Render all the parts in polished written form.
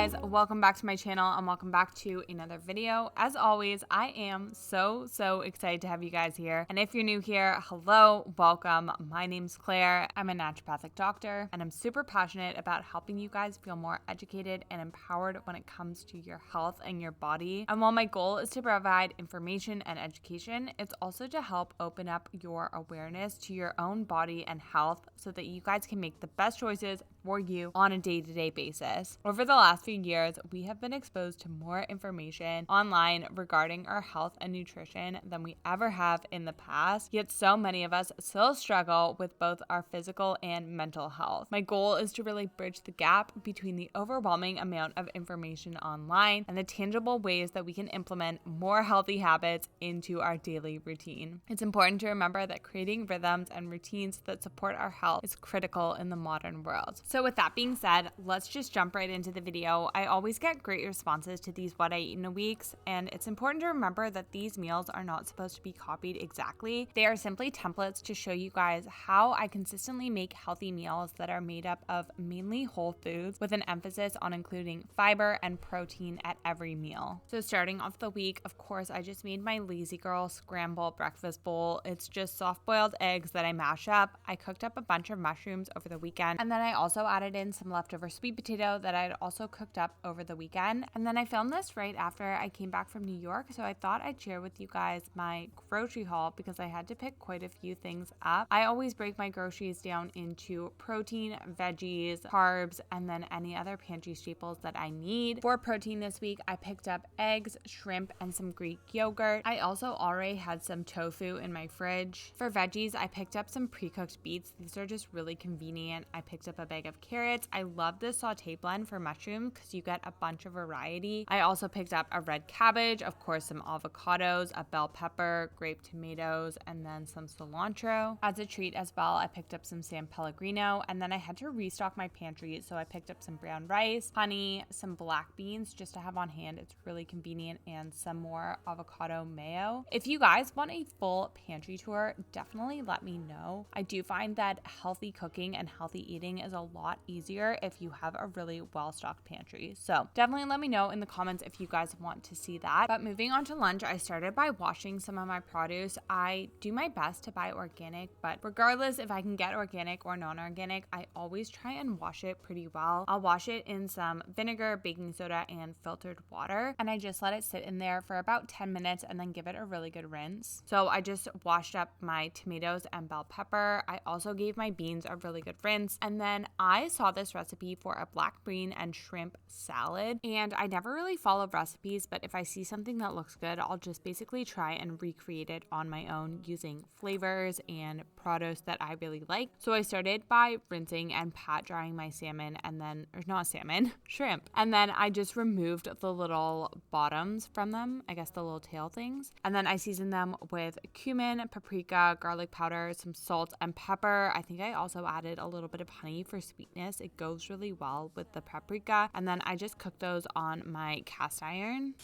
guys, welcome back to my channel and welcome back to another video. As always, I am so excited to have you guys here. And if you're new here, hello, welcome. My name's Claire. I'm a naturopathic doctor and I'm super passionate about helping you guys feel more educated and empowered when it comes to your health and your body. And while my goal is to provide information and education, it's also to help open up your awareness to your own body and health so that you guys can make the best choices for you on a day-to-day basis. Over the last few years, we have been exposed to more information online regarding our health and nutrition than we ever have in the past, yet so many of us still struggle with both our physical and mental health. My goal is to really bridge the gap between the overwhelming amount of information online and the tangible ways that we can implement more healthy habits into our daily routine. It's important to remember that creating rhythms and routines that support our health is critical in the modern world. So with that being said, let's just jump right into the video. I always get great responses to these what I eat in a weeks, and it's important to remember that these meals are not supposed to be copied exactly. They are simply templates to show you guys how I consistently make healthy meals that are made up of mainly whole foods with an emphasis on including fiber and protein at every meal. So starting off the week, of course, I just made my Lazy Girl scramble breakfast bowl. It's just soft-boiled eggs that I mash up. I cooked up a bunch of mushrooms over the weekend, and then I also added in some leftover sweet potato that I'd also cooked up over the weekend. And then I filmed this right after I came back from New York, so I thought I'd share with you guys my grocery haul because I had to pick quite a few things up. I always break my groceries down into protein, veggies, carbs, and then any other pantry staples that I need. For protein this week, I picked up eggs, shrimp, and some Greek yogurt. I also already had some tofu in my fridge. For veggies, I picked up some pre-cooked beets. These are just really convenient. I picked up a bag of carrots. I love this saute blend for mushrooms because you get a bunch of variety. I also picked up a red cabbage, of course some avocados, a bell pepper, grape tomatoes, and then some cilantro. As a treat as well, I picked up some San Pellegrino, and then I had to restock my pantry, so I picked up some brown rice, honey, some black beans just to have on hand. It's really convenient, and some more avocado mayo. If you guys want a full pantry tour, definitely let me know. I do find that healthy cooking and healthy eating is a lot easier if you have a really well-stocked pantry. So definitely let me know in the comments if you guys want to see that. But moving on to lunch, I started by washing some of my produce. I do my best to buy organic, but regardless if I can get organic or non-organic, I always try and wash it pretty well. I'll wash it in some vinegar, baking soda, and filtered water, and I just let it sit in there for about 10 minutes and then give it a really good rinse. So I just washed up my tomatoes and bell pepper. I also gave my beans a really good rinse, and then I saw this recipe for a black bean and shrimp salad, and I never really follow recipes, but if I see something that looks good, I'll just basically try and recreate it on my own using flavors and produce that I really like. So I started by rinsing and pat drying my salmon, and then, or not salmon, shrimp. And then I just removed the little bottoms from them, I guess the little tail things. And then I seasoned them with cumin, paprika, garlic powder, some salt and pepper. I think I also added a little bit of honey for sweetness. It goes really well with the paprika. And then I just cooked those on my cast iron.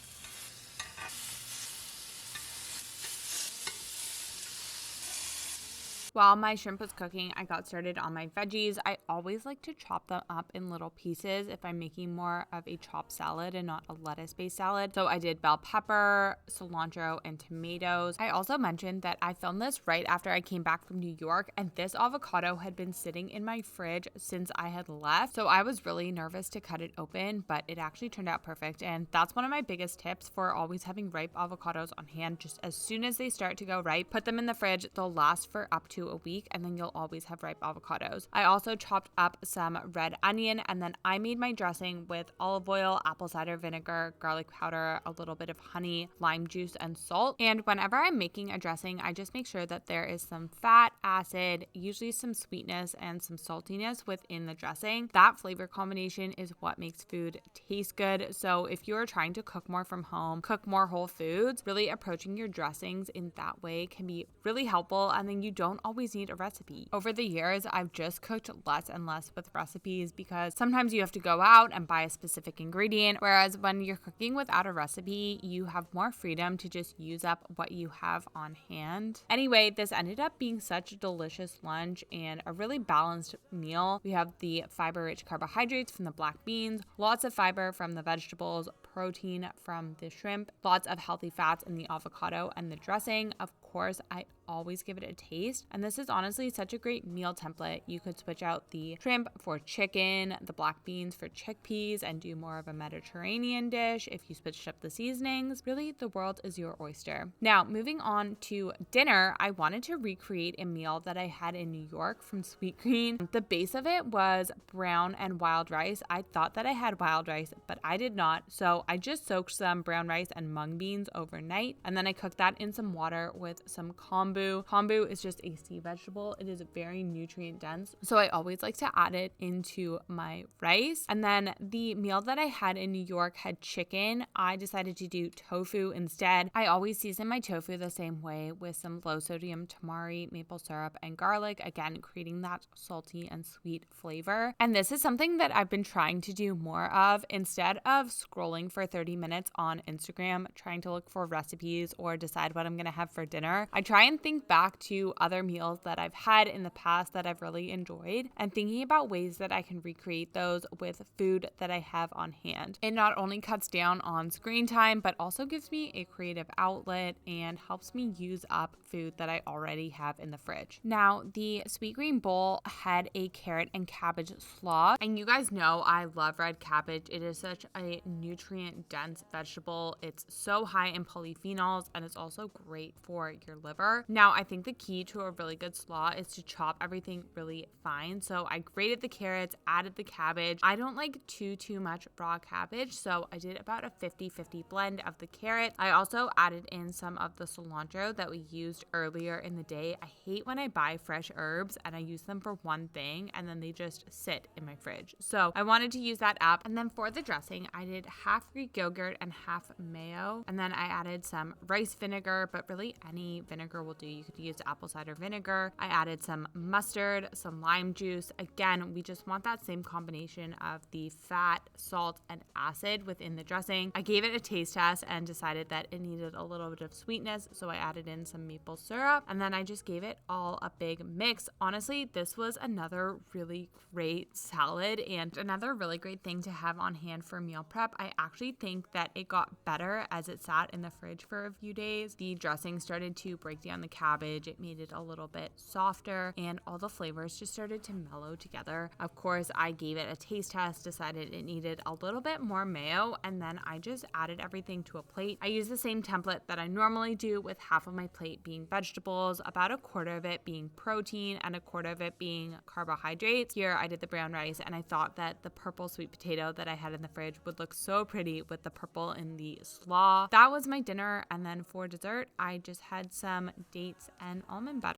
While my shrimp was cooking, I got started on my veggies. I always like to chop them up in little pieces if I'm making more of a chopped salad and not a lettuce-based salad. So I did bell pepper, cilantro, and tomatoes. I also mentioned that I filmed this right after I came back from New York, and this avocado had been sitting in my fridge since I had left. So I was really nervous to cut it open, but it actually turned out perfect. And that's one of my biggest tips for always having ripe avocados on hand. Just as soon as they start to go ripe, put them in the fridge. They'll last for up to a week, and then you'll always have ripe avocados. I also chopped up some red onion, and then I made my dressing with olive oil, apple cider vinegar, garlic powder, a little bit of honey, lime juice, and salt. And whenever I'm making a dressing, I just make sure that there is some fat, acid, usually some sweetness, and some saltiness within the dressing. That flavor combination is what makes food taste good. So if you're trying to cook more from home, cook more whole foods, really approaching your dressings in that way can be really helpful, and then you don't always always need a recipe. Over the years, I've just cooked less and less with recipes because sometimes you have to go out and buy a specific ingredient, whereas when you're cooking without a recipe, you have more freedom to just use up what you have on hand. Anyway, this ended up being such a delicious lunch and a really balanced meal. We have the fiber-rich carbohydrates from the black beans, lots of fiber from the vegetables, protein from the shrimp, lots of healthy fats in the avocado and the dressing. Of course, I always give it a taste. And this is honestly such a great meal template. You could switch out the shrimp for chicken, the black beans for chickpeas, and do more of a Mediterranean dish if you switched up the seasonings. Really, the world is your oyster. Now, moving on to dinner, I wanted to recreate a meal that I had in New York from Sweet Green. The base of it was brown and wild rice. I thought that I had wild rice, but I did not. So I just soaked some brown rice and mung beans overnight, and then I cooked that in some water with some kombu. Kombu is just a sea vegetable. It is very nutrient dense, so I always like to add it into my rice. And then the meal that I had in New York had chicken. I decided to do tofu instead. I always season my tofu the same way with some low sodium tamari, maple syrup, and garlic, again creating that salty and sweet flavor. And this is something that I've been trying to do more of. Instead of scrolling for 30 minutes on Instagram trying to look for recipes or decide what I'm gonna have for dinner, I try and think back to other meals that I've had in the past that I've really enjoyed and thinking about ways that I can recreate those with food that I have on hand. It not only cuts down on screen time, but also gives me a creative outlet and helps me use up food that I already have in the fridge. Now, the Sweet Green bowl had a carrot and cabbage slaw, and you guys know I love red cabbage. It is such a nutrient dense vegetable. It's so high in polyphenols, and it's also great for your liver. Now, I think the key to a really good slaw is to chop everything really fine. So I grated the carrots, added the cabbage. I don't like too much raw cabbage, so I did about a 50-50 blend of the carrot. I also added in some of the cilantro that we used earlier in the day. I hate when I buy fresh herbs and I use them for one thing and then they just sit in my fridge. So I wanted to use that up. And then for the dressing, I did half Greek yogurt and half mayo. And then I added some rice vinegar, but really any vinegar will do. You could use apple cider vinegar. I added some mustard, some lime juice. Again, we just want that same combination of the fat, salt, and acid within the dressing. I gave it a taste test and decided that it needed a little bit of sweetness, so I added in some maple syrup, and then I just gave it all a big mix. Honestly, this was another really great salad and another really great thing to have on hand for meal prep. I actually think that it got better as it sat in the fridge for a few days. The dressing started to break down the cabbage. It made it a little bit softer, and all the flavors just started to mellow together. Of course, I gave it a taste test, decided it needed a little bit more mayo, and then I just added everything to a plate. I used the same template that I normally do, with half of my plate being vegetables, about a quarter of it being protein, and a quarter of it being carbohydrates. Here I did the brown rice, and I thought that the purple sweet potato that I had in the fridge would look so pretty with the purple in the slaw. That was my dinner, and then for dessert, I just had some dates and almond butter.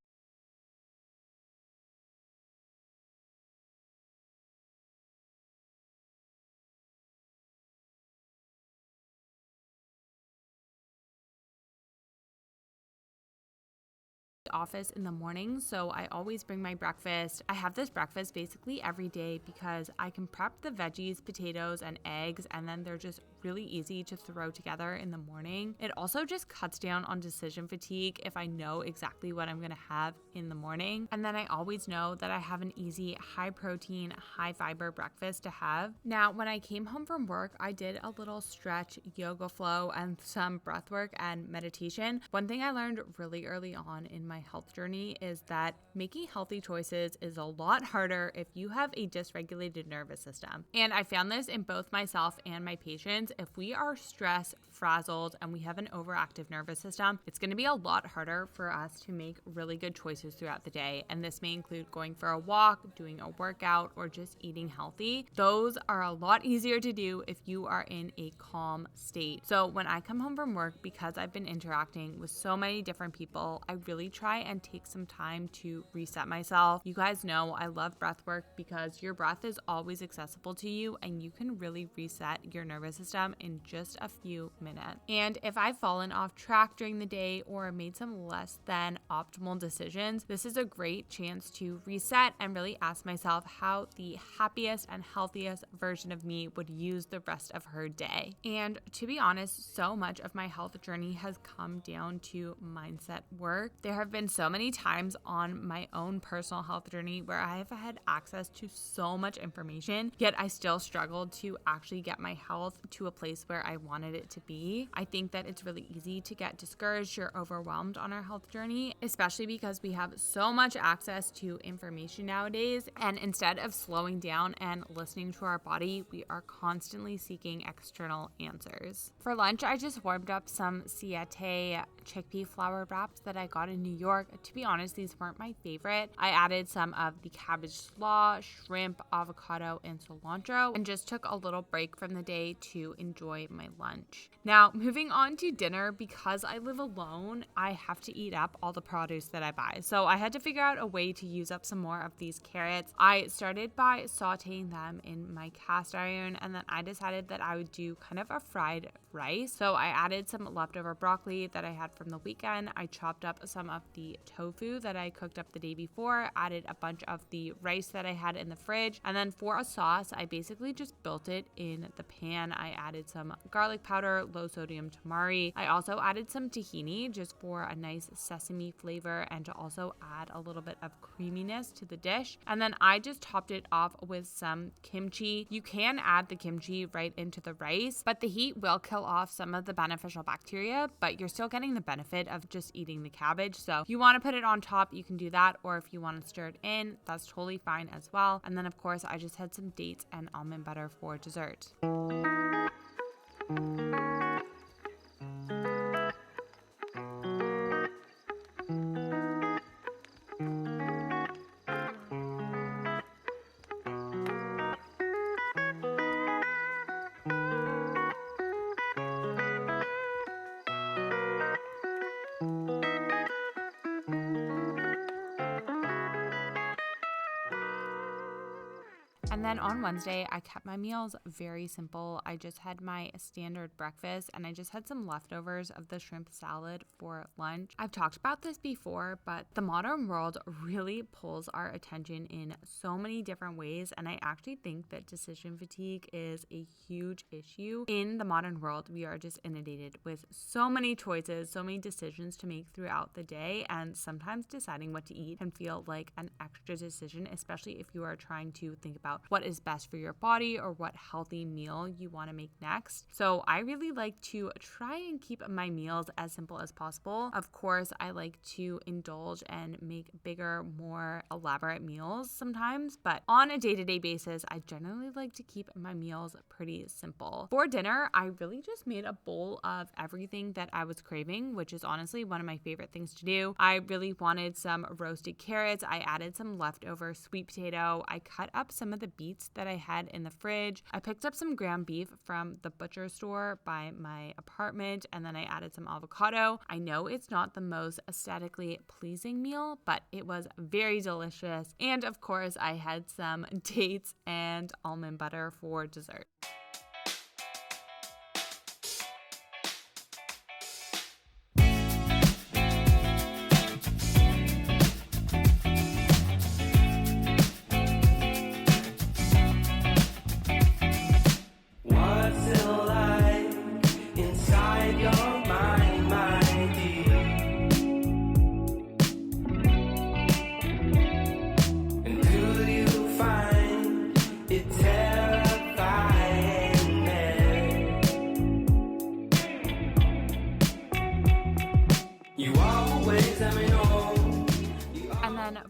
Office in the morning, so I always bring my breakfast. I have this breakfast basically every day because I can prep the veggies, potatoes, and eggs, and then they're just really easy to throw together in the morning. It also just cuts down on decision fatigue if I know exactly what I'm gonna have in the morning, and then I always know that I have an easy, high protein, high fiber breakfast to have. Now, when I came home from work, I did a little stretch, yoga flow, and some breath work and meditation. One thing I learned really early on in my health journey is that making healthy choices is a lot harder if you have a dysregulated nervous system. And I found this in both myself and my patients. If we are stressed, frazzled, and we have an overactive nervous system, it's going to be a lot harder for us to make really good choices throughout the day. And this may include going for a walk, doing a workout, or just eating healthy. Those are a lot easier to do if you are in a calm state. So when I come home from work, because I've been interacting with so many different people, I really try and take some time to reset myself. You guys know I love breath work because your breath is always accessible to you and you can really reset your nervous system in just a few minutes. minute. And if I've fallen off track during the day or made some less than optimal decisions, this is a great chance to reset and really ask myself how the happiest and healthiest version of me would use the rest of her day. And to be honest, so much of my health journey has come down to mindset work. There have been so many times on my own personal health journey where I have had access to so much information, yet I still struggled to actually get my health to a place where I wanted it to be. I think that it's really easy to get discouraged or overwhelmed on our health journey, especially because we have so much access to information nowadays. And instead of slowing down and listening to our body, we are constantly seeking external answers. For lunch, I just warmed up some siete chickpea flour wraps that I got in New York. To be honest, these weren't my favorite. I added some of the cabbage slaw, shrimp, avocado, and cilantro, and just took a little break from the day to enjoy my lunch. Now, moving on to dinner, because I live alone, I have to eat up all the produce that I buy. So I had to figure out a way to use up some more of these carrots. I started by sauteing them in my cast iron, and then I decided that I would do kind of a fried rice. So I added some leftover broccoli that I had from the weekend. I chopped up some of the tofu that I cooked up the day before, added a bunch of the rice that I had in the fridge, and then for a sauce, I basically just built it in the pan. I added some garlic powder, low sodium tamari. I also added some tahini just for a nice sesame flavor and to also add a little bit of creaminess to the dish. And then I just topped it off with some kimchi. You can add the kimchi right into the rice, but the heat will kill off some of the beneficial bacteria, but you're still getting the benefit of just eating the cabbage. So if you want to put it on top, you can do that, or if you want to stir it in, that's totally fine as well. And then of course, I just had some dates and almond butter for dessert. And then on Wednesday, I kept my meals very simple. I just had my standard breakfast and I just had some leftovers of the shrimp salad for lunch. I've talked about this before, but the modern world really pulls our attention in so many different ways. And I actually think that decision fatigue is a huge issue. In the modern world, we are just inundated with so many choices, so many decisions to make throughout the day. And sometimes deciding what to eat can feel like an extra decision, especially if you are trying to think about what is best for your body or what healthy meal you want to make next. So I really like to try and keep my meals as simple as possible. Of course, I like to indulge and make bigger, more elaborate meals sometimes, but on a day-to-day basis, I generally like to keep my meals pretty simple. For dinner, I really just made a bowl of everything that I was craving, which is honestly one of my favorite things to do. I really wanted some roasted carrots. I added some leftover sweet potato. I cut up some of the beets that I had in the fridge. I picked up some ground beef from the butcher store by my apartment, and then I added some avocado. I know it's not the most aesthetically pleasing meal, but it was very delicious. And of course, I had some dates and almond butter for dessert.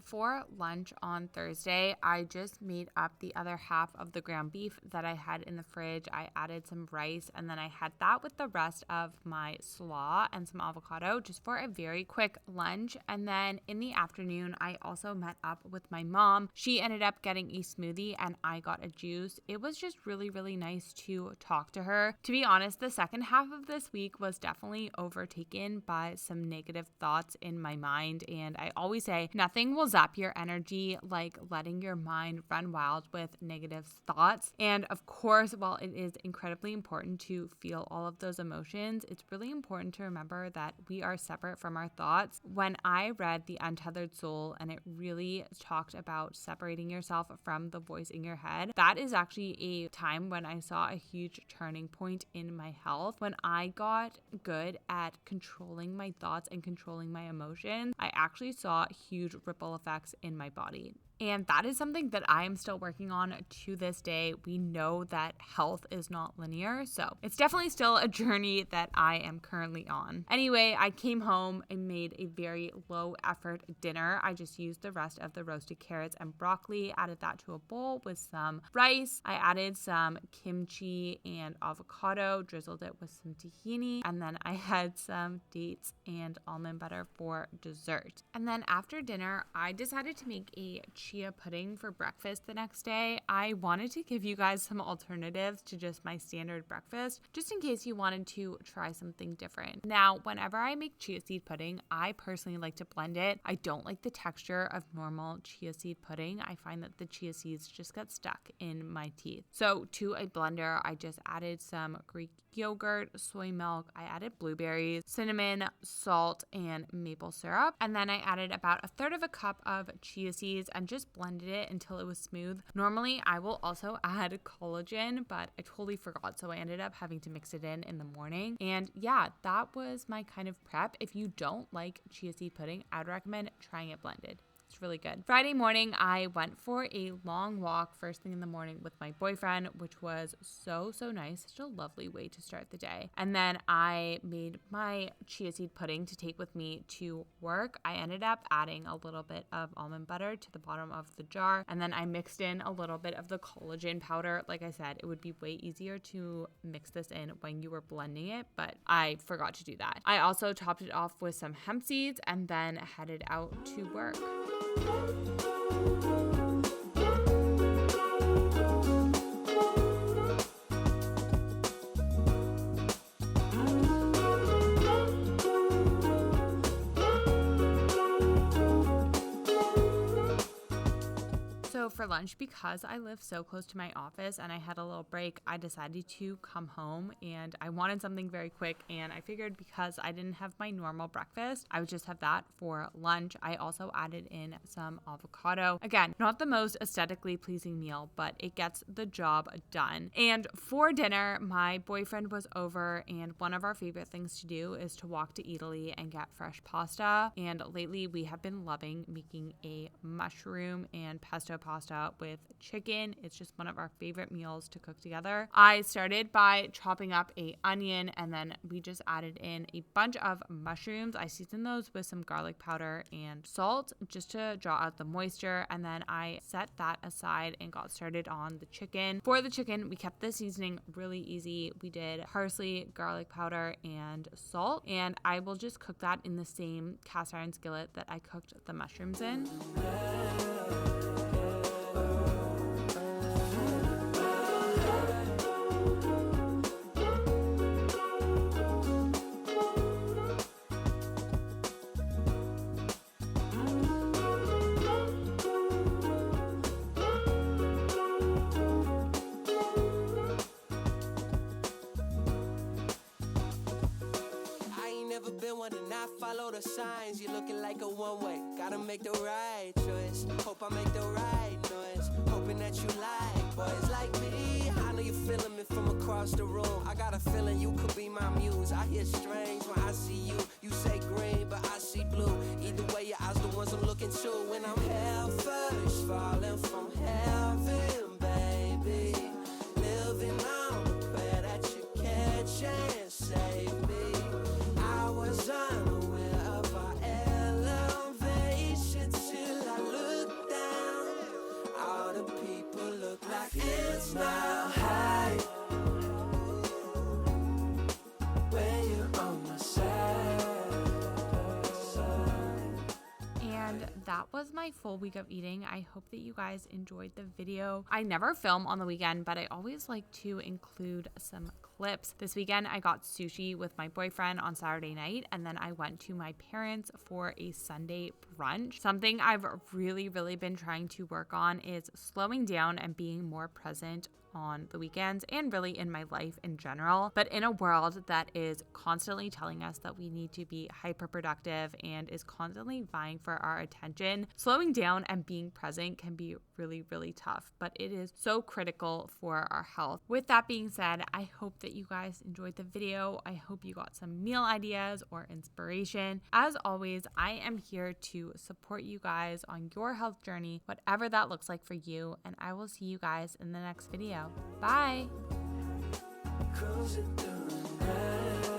For lunch on Thursday, I just made up the other half of the ground beef that I had in the fridge. I added some rice and then I had that with the rest of my slaw and some avocado just for a very quick lunch. And then in the afternoon, I also met up with my mom. She ended up getting a smoothie and I got a juice. It was just really, really nice to talk to her. To be honest, the second half of this week was definitely overtaken by some negative thoughts in my mind. And I always say nothing Nothing will zap your energy like letting your mind run wild with negative thoughts. And of course, while it is incredibly important to feel all of those emotions, it's really important to remember that we are separate from our thoughts. When I read The Untethered Soul and it really talked about separating yourself from the voice in your head, that is actually a time when I saw a huge turning point in my health. When I got good at controlling my thoughts and controlling my emotions, I actually saw huge ripple effects in my body. And that is something that I am still working on to this day. We know that health is not linear, so it's definitely still a journey that I am currently on. Anyway, I came home and made a very low effort dinner. I just used the rest of the roasted carrots and broccoli, added that to a bowl with some rice. I added some kimchi and avocado, drizzled it with some tahini, and then I had some dates and almond butter for dessert. And then after dinner, I decided to make a chia pudding for breakfast the next day. I wanted to give you guys some alternatives to just my standard breakfast, just in case you wanted to try something different. Now, whenever I make chia seed pudding, I personally like to blend it. I don't like the texture of normal chia seed pudding. I find that the chia seeds just get stuck in my teeth. So to a blender, I just added some Greek yogurt, soy milk, I added blueberries, cinnamon, salt, and maple syrup. And then I added about 1/3 cup of chia seeds and just blended it until it was smooth. Normally, I will also add collagen, but I totally forgot, so I ended up having to mix it in the morning. And yeah, that was my kind of prep. If you don't like chia seed pudding, I'd recommend trying it blended. It's really good. Friday morning, I went for a long walk first thing in the morning with my boyfriend, which was so nice. Such a lovely way to start the day. And then I made my chia seed pudding to take with me to work. I ended up adding a little bit of almond butter to the bottom of the jar. And then I mixed in a little bit of the collagen powder. Like I said, it would be way easier to mix this in when you were blending it, but I forgot to do that. I also topped it off with some hemp seeds and then headed out to work. So for lunch, because I live so close to my office and I had a little break, I decided to come home and I wanted something very quick, and I figured because I didn't have my normal breakfast, I would just have that for lunch. I also added in some avocado. Again, not the most aesthetically pleasing meal, but it gets the job done. And for dinner, my boyfriend was over, and one of our favorite things to do is to walk to Italy and get fresh pasta. And lately we have been loving making a mushroom and pesto pasta with chicken. It's just one of our favorite meals to cook together. I started by chopping up an onion, and then we just added in a bunch of mushrooms. I seasoned those with some garlic powder and salt just to draw out the moisture, and then I set that aside and got started on the chicken. For the chicken, we kept the seasoning really easy. We did parsley, garlic powder, and salt, and I will just cook that in the same cast iron skillet that I cooked the mushrooms in. Follow the signs, you're looking like a one-way. Gotta make the right choice. Hope I make the right noise. Hoping that you like boys like me. I know you're feeling me from across the room. I got a feeling you could be my muse. I hear strange when I see you. You say green, but I see blue. Either way, your eyes the ones I'm looking to. When I'm hell first, falling from heaven, baby. Living on the prayer that you catch and save me. I was unaware of our elevation till I looked down. All the people look like it's now high. When you're on my side. And that was my full week of eating. I hope that you guys enjoyed the video. I never film on the weekend, but I always like to include some eclipse. This weekend, I got sushi with my boyfriend on Saturday night, and then I went to my parents for a Sunday brunch. Something I've really been trying to work on is slowing down and being more present on the weekends and really in my life in general. But in a world that is constantly telling us that we need to be hyper productive and is constantly vying for our attention, slowing down and being present can be really tough, but it is so critical for our health. With that being said, I hope that you guys enjoyed the video. I hope you got some meal ideas or inspiration. As always, I am here to support you guys on your health journey, whatever that looks like for you, and I will see you guys in the next video. Bye. Cruising through the night.